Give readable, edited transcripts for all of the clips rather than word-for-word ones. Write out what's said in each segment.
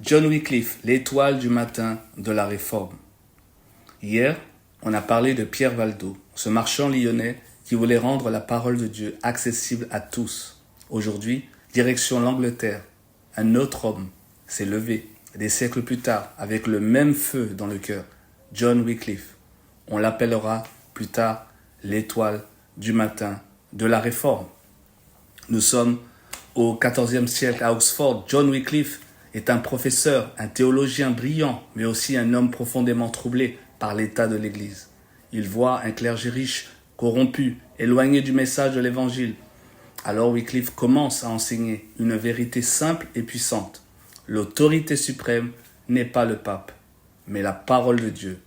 John Wycliffe, l'étoile du matin de la Réforme. Hier, on a parlé de Pierre Valdo, ce marchand lyonnais qui voulait rendre la parole de Dieu accessible à tous. Aujourd'hui, direction l'Angleterre. Un autre homme s'est levé, des siècles plus tard, avec le même feu dans le cœur, John Wycliffe. On l'appellera plus tard l'étoile du matin de la Réforme. Nous sommes au XIVe siècle à Oxford. John Wycliffe est un professeur, un théologien brillant, mais aussi un homme profondément troublé par l'état de l'Église. Il voit un clergé riche, corrompu, éloigné du message de l'Évangile. Alors Wycliffe commence à enseigner une vérité simple et puissante. L'autorité suprême n'est pas le pape, mais la parole de Dieu.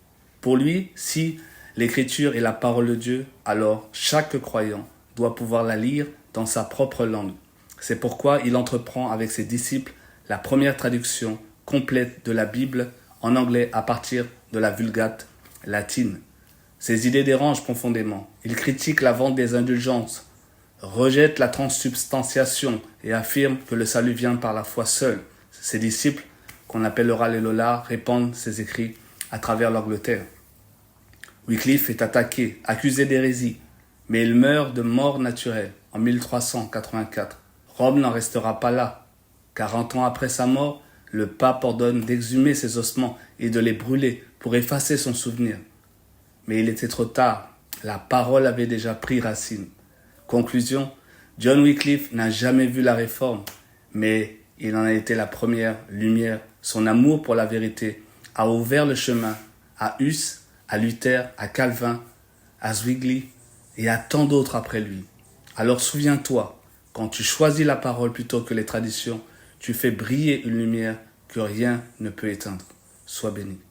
Pour lui, si l'Écriture est la parole de Dieu, alors chaque croyant doit pouvoir la lire dans sa propre langue. C'est pourquoi il entreprend avec ses disciples la première traduction complète de la Bible en anglais à partir de la Vulgate latine. Ses idées dérangent profondément. Il critique la vente des indulgences, rejette la transsubstantiation et affirme que le salut vient par la foi seule. Ses disciples, qu'on appellera les Lollards, répandent ses écrits à travers l'Angleterre. Wycliffe est attaqué, accusé d'hérésie, mais il meurt de mort naturelle en 1384. Rome n'en restera pas là. 40 ans après sa mort, le pape ordonne d'exhumer ses ossements et de les brûler pour effacer son souvenir. Mais il était trop tard, la parole avait déjà pris racine. Conclusion, John Wycliffe n'a jamais vu la réforme, mais il en a été la première lumière. Son amour pour la vérité a ouvert le chemin à Huss, à Luther, à Calvin, à Zwingli et à tant d'autres après lui. Alors souviens-toi, quand tu choisis la parole plutôt que les traditions, tu fais briller une lumière que rien ne peut éteindre. Sois béni.